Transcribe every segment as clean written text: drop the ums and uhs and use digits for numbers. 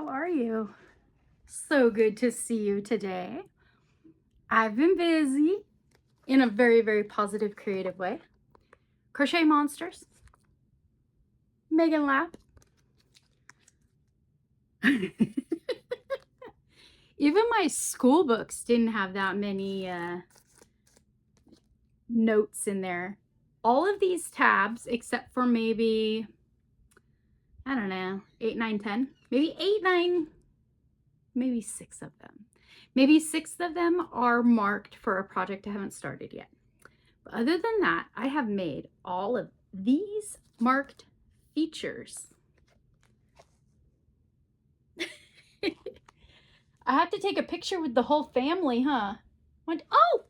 are you? So good to see you today. I've been busy in a very, very positive, creative way. Crochet monsters. Magan lapp. Even my school books didn't have that many notes in there. All of these tabs, except for maybe, I don't know, 8, 9, 10. Maybe 8, 9, maybe 6 of them. Maybe 6 of them are marked for a project I haven't started yet. But other than that, I have made all of these marked features. I have to take a picture with the whole family, huh? Oh!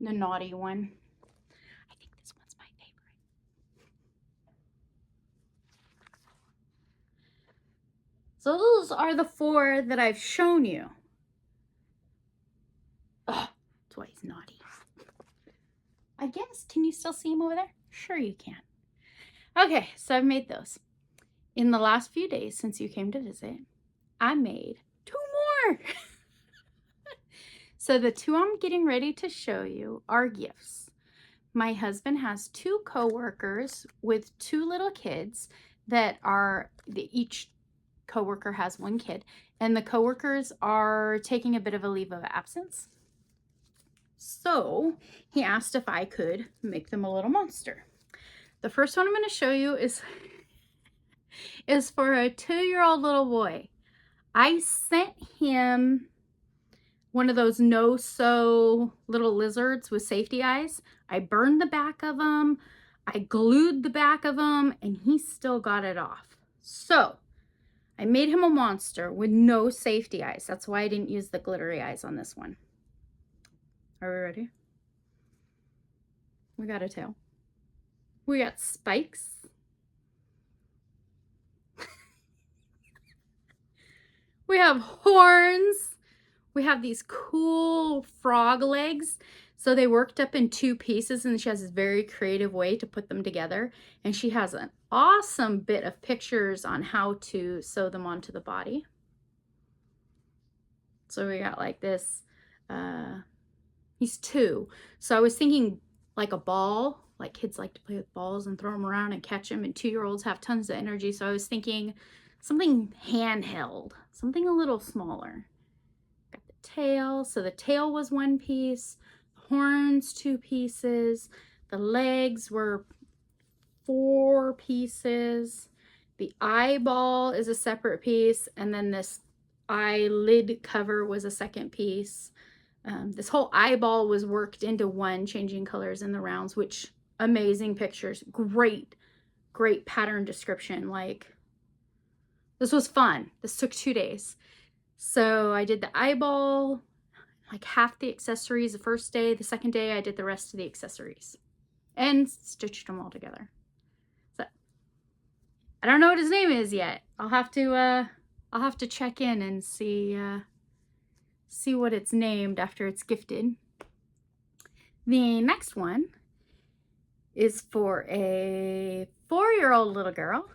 The naughty one. I think this one's my favorite. So those are the 4 that I've shown you. Oh, that's why he's naughty. I guess, can you still see him over there? Sure you can. Okay, so I've made those. In the last few days since you came to visit, I made 2 more. So the 2 I'm getting ready to show you are gifts. My husband has 2 co-workers with 2 little kids that are, each co-worker has 1 kid, and the co-workers are taking a bit of a leave of absence. So he asked if I could make them a little monster. The first one I'm going to show you is for a 2-year-old little boy. I sent him one of those no-sew little lizards with safety eyes. I burned the back of them. I glued the back of them, and he still got it off. So I made him a monster with no safety eyes. That's why I didn't use the glittery eyes on this one. Are we ready? We got a tail. We got spikes. We have horns. We have these cool frog legs. So they worked up in 2 pieces, and she has this very creative way to put them together. And she has an awesome bit of pictures on how to sew them onto the body. So we got like this, he's 2. So I was thinking like a ball, like kids like to play with balls and throw them around and catch them, and 2-year-olds have tons of energy. So I was thinking something handheld, something a little smaller. Got the tail. So the tail was 1 piece, the horns 2 pieces, the legs were 4 pieces, the eyeball is a separate piece, and then this eyelid cover was a 2nd piece. This whole eyeball was worked into 1, changing colors in the rounds, which amazing pictures. Great pattern description. Like, this was fun. This took 2 days. So I did the eyeball, like half the accessories the first day. The second day I did the rest of the accessories and stitched them all together. So I don't know what his name is yet. I'll have to check in and see what it's named after it's gifted. The next one is for a 4-year-old little girl.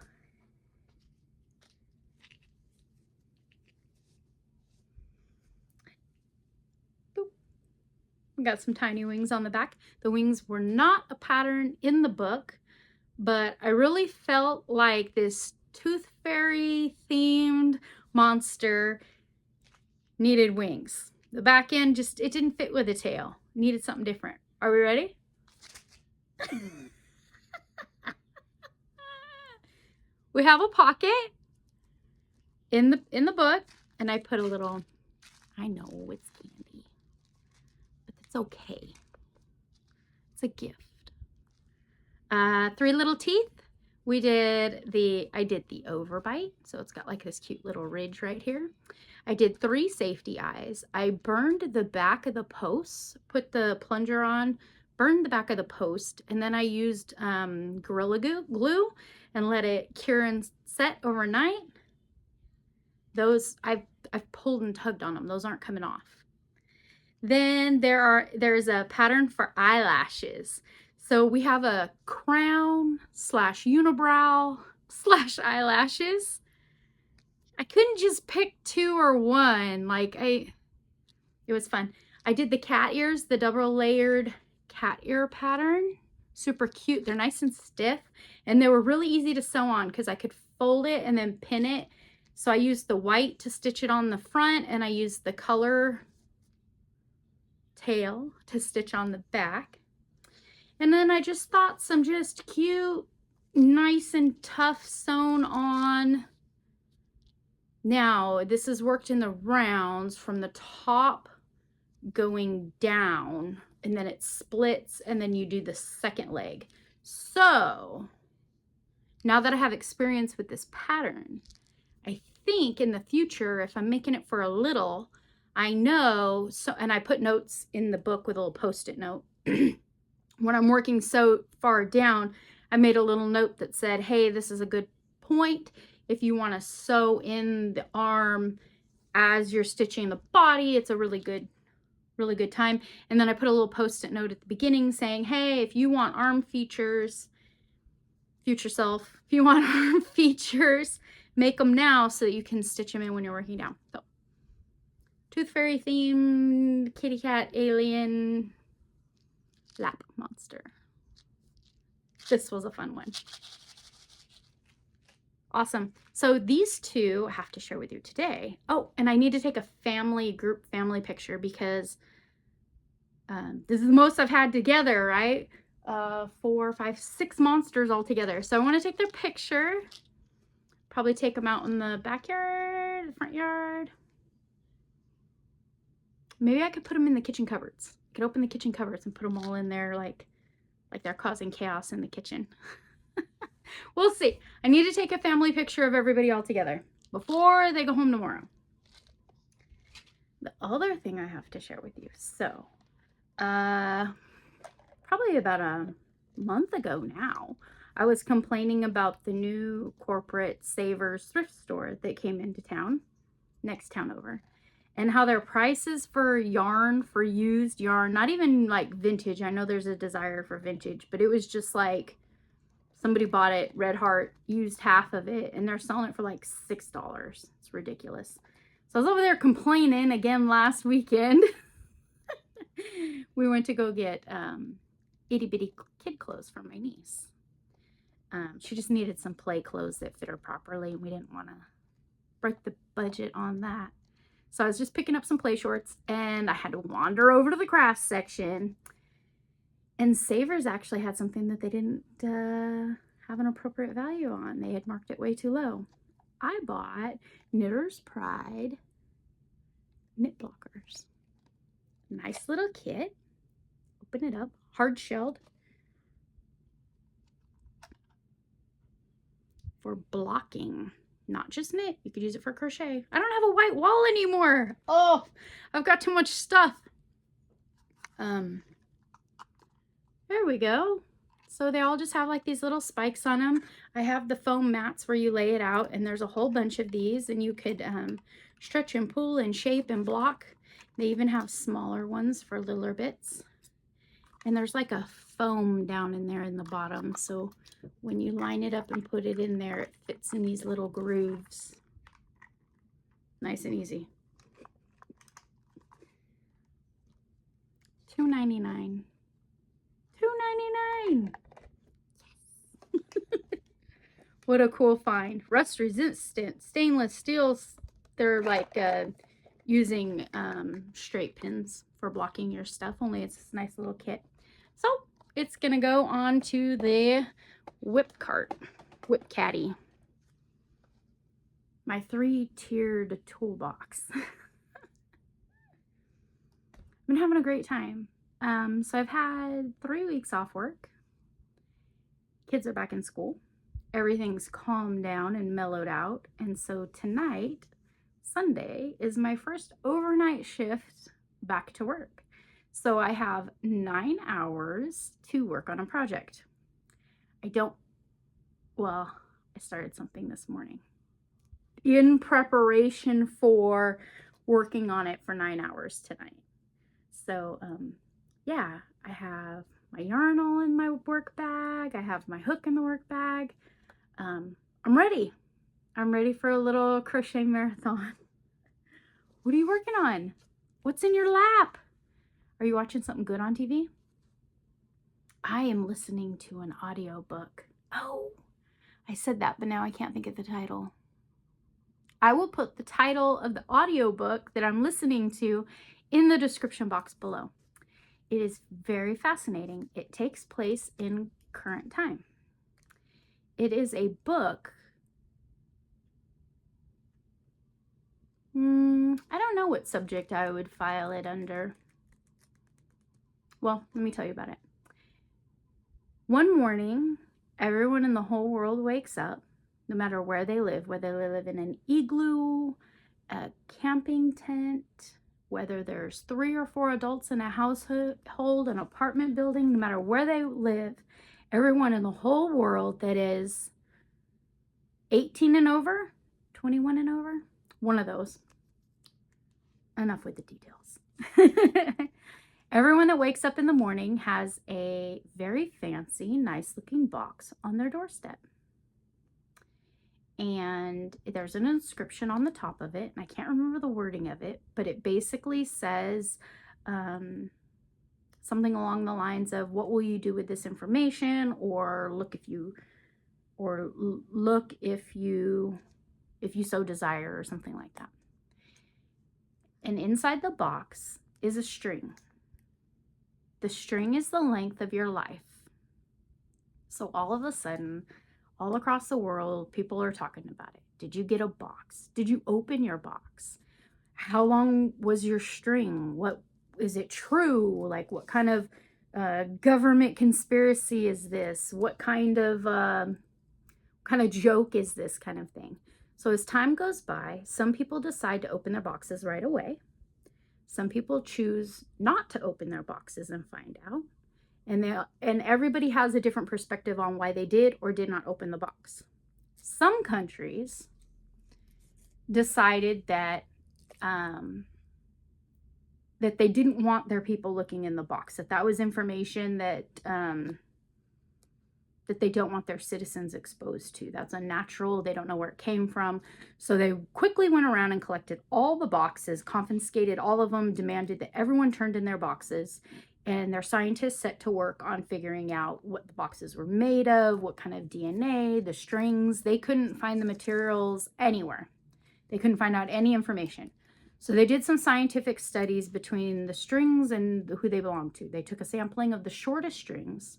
Boop. We got some tiny wings on the back. The wings were not a pattern in the book, but I really felt like this tooth fairy themed monster needed wings. The back end just, it didn't fit with the tail. Needed something different. Are we ready? We have a pocket in the book, and I put a little, I know it's candy, but it's okay. It's a gift. 3 little teeth. I did the overbite, so it's got like this cute little ridge right here. I did 3 safety eyes. I burned the back of the posts, put the plunger on, burned the back of the post, and then I used Gorilla Glue and let it cure and set overnight. Those, I've pulled and tugged on them. Those aren't coming off. Then there's a pattern for eyelashes. So we have a crown / unibrow / eyelashes. I couldn't just pick 2 or 1. Like it was fun. I did the cat ears, the double layered cat ear pattern. Super cute. They're nice and stiff, and they were really easy to sew on because I could fold it and then pin it. So I used the white to stitch it on the front, and I used the color tail to stitch on the back. And then I just thought some just cute, nice and tough sewn on. Now, this is worked in the rounds from the top going down, and then it splits, and then you do the second leg. So now that I have experience with this pattern, I think in the future, if I'm making it for a little, I know, so, and I put notes in the book with a little post-it note. When I'm working so far down, I made a little note that said, hey, this is a good point if you want to sew in the arm as you're stitching the body. It's a really good time. And then I put a little post-it note at the beginning saying, hey, if you want arm features, future self, if you want arm features, make them now so that you can stitch them in when you're working down. So, Tooth Fairy themed kitty cat alien lap monster. This was a fun one. Awesome. So these 2 I have to share with you today. Oh, and I need to take a family picture because this is the most I've had together, right? 4, 5, 6 monsters all together. So I want to take their picture. Probably take them out in the backyard, the front yard. Maybe I could put them in the kitchen cupboards. I could open the kitchen cupboards and put them all in there like they're causing chaos in the kitchen. We'll see. I need to take a family picture of everybody all together before they go home tomorrow. The other thing I have to share with you. So, probably about a month ago now, I was complaining about the new corporate Savers thrift store that came into town, next town over, and how their prices for yarn, for used yarn, not even like vintage. I know there's a desire for vintage, but it was just like somebody bought it, Red Heart, used half of it, and they're selling it for like $6. It's ridiculous. So I was over there complaining again last weekend. We went to go get itty bitty kid clothes for my niece. She just needed some play clothes that fit her properly, and we didn't want to break the budget on that. So I was just picking up some play shorts, and I had to wander over to the crafts section. And Savers actually had something that they didn't have an appropriate value on. They had marked it way too low. I bought Knitter's Pride knit blockers. Nice little kit. Open it up. Hard shelled. For blocking. Not just knit. You could use it for crochet. I don't have a white wall anymore. Oh, I've got too much stuff. There we go. So they all just have like these little spikes on them. I have the foam mats where you lay it out, and there's a whole bunch of these, and you could stretch and pull and shape and block. They even have smaller ones for littler bits. And there's like a foam down in there in the bottom, so when you line it up and put it in there, it fits in these little grooves. Nice and easy. $2.99. $2.99. Yes. What a cool find. Rust resistant stainless steels. They're like using straight pins for blocking your stuff, only it's this nice little kit. So it's gonna go on to the whip caddy. My 3-tiered toolbox. I've been having a great time. So I've had 3 weeks off work. Kids are back in school. Everything's calmed down and mellowed out. And so tonight, Sunday, is my first overnight shift back to work. So I have 9 hours to work on a project. I started something this morning in preparation for working on it for 9 hours tonight. So, yeah, I have my yarn all in my work bag. I have my hook in the work bag. I'm ready. I'm ready for a little crochet marathon. What are you working on? What's in your lap? Are you watching something good on TV? I am listening to an audiobook. Oh, I said that, but now I can't think of the title. I will put the title of the audiobook that I'm listening to in the description box below. It is very fascinating. It takes place in current time. It is a book. I don't know what subject I would file it under. Well, let me tell you about it. One morning, everyone in the whole world wakes up, no matter where they live, whether they live in an igloo, a camping tent, whether there's 3 or 4 adults in a household, an apartment building, no matter where they live, everyone in the whole world that is 18 and over, 21 and over, one of those. Enough with the details. Everyone that wakes up in the morning has a very fancy, nice looking box on their doorstep. And there's an inscription on the top of it, and I can't remember the wording of it, but it basically says something along the lines of, what will you do with this information, or look if you so desire, or something like that. And inside the box is a string. The string is the length of your life. So all of a sudden, all across the world, people are talking about it. Did you get a box? Did you open your box? How long was your string? What is it true? Like, what kind of government conspiracy is this? What kind of joke is this, kind of thing? So as time goes by, some people decide to open their boxes right away. Some people choose not to open their boxes and find out. And everybody has a different perspective on why they did or did not open the box. Some countries decided that that they didn't want their people looking in the box, that was information that that they don't want their citizens exposed to. That's unnatural. They don't know where it came from. So they quickly went around and collected all the boxes, confiscated all of them, demanded that everyone turned in their boxes. And their scientists set to work on figuring out what the boxes were made of, what kind of DNA, the strings. They couldn't find the materials anywhere. They couldn't find out any information. So they did some scientific studies between the strings and who they belonged to. They took a sampling of the shortest strings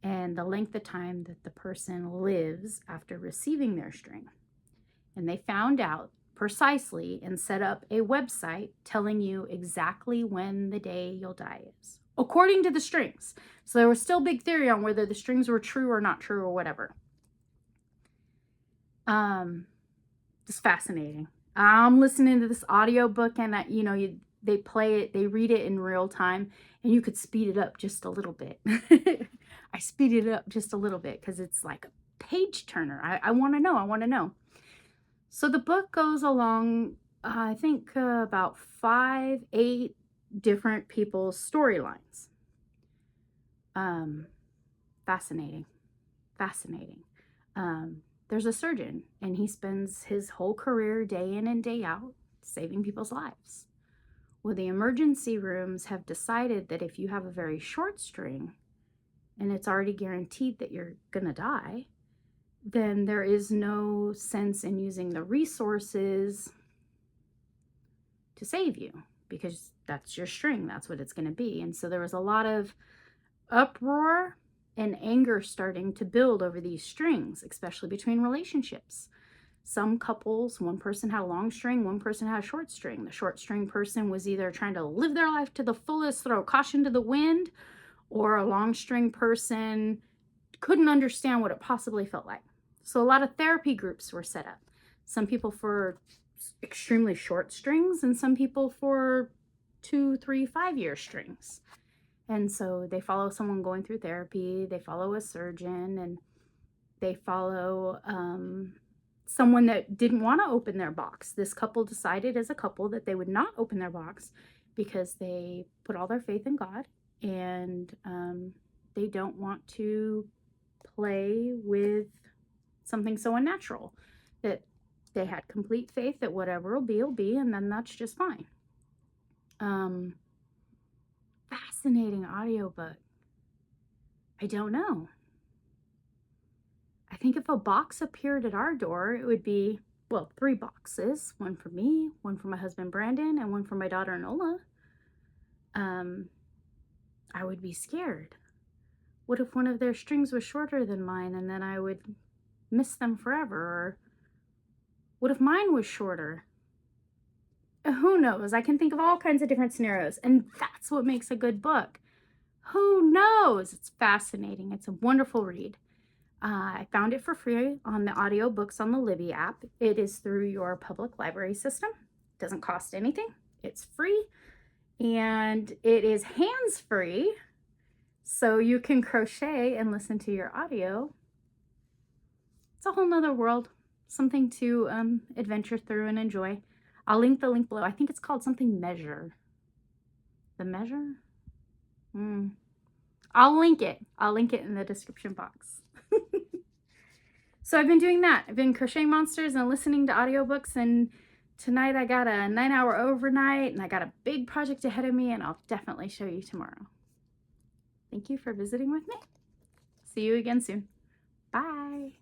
and the length of time that the person lives after receiving their string. And they found out precisely and set up a website telling you exactly when the day you'll die is, according to the strings. So there was still big theory on whether the strings were true or not true or whatever. Just fascinating. I'm listening to this audiobook, and they play it, they read it in real time, and you could speed it up just a little bit. I speeded it up just a little bit because it's like a page turner. I want to know. So the book goes along, I think, about 5-8 different people's storylines. Fascinating. There's a surgeon, and he spends his whole career, day in and day out, saving people's lives. Well, the emergency rooms have decided that if you have a very short string, and it's already guaranteed that you're gonna die, then there is no sense in using the resources to save you, because that's your string, that's what it's going to be. And so there was a lot of uproar and anger starting to build over these strings, especially between relationships. Some couples, one person had a long string, one person had a short string. The short string person was either trying to live their life to the fullest, throw caution to the wind, or a long string person couldn't understand what it possibly felt like. So a lot of therapy groups were set up. Some people for extremely short strings, and some people for 2, 3, 5-year strings. And so they follow someone going through therapy, they follow a surgeon, and they follow someone that didn't want to open their box. This couple decided as a couple that they would not open their box because they put all their faith in God, and they don't want to play with something so unnatural. that they had complete faith that whatever will be, and then that's just fine. Fascinating audiobook. I don't know. I think if a box appeared at our door, it would be, well, 3 boxes. One for me, one for my husband Brandon, and one for my daughter Nola. I would be scared. What if one of their strings was shorter than mine and then I would miss them forever? Or what if mine was shorter? Who knows? I can think of all kinds of different scenarios, and that's what makes a good book. Who knows? It's fascinating. It's a wonderful read. I found it for free on the audiobooks on the Libby app. It is through your public library system. It doesn't cost anything. It's free, and it is hands-free, so you can crochet and listen to your audio. It's a whole nother world, something to adventure through and enjoy. I'll link the link below. I think it's called something Measure. The Measure? I'll link it. I'll link it in the description box. So I've been doing that. I've been crocheting monsters and listening to audiobooks, and tonight I got a 9-hour overnight, and I got a big project ahead of me, and I'll definitely show you tomorrow. Thank you for visiting with me. See you again soon. Bye.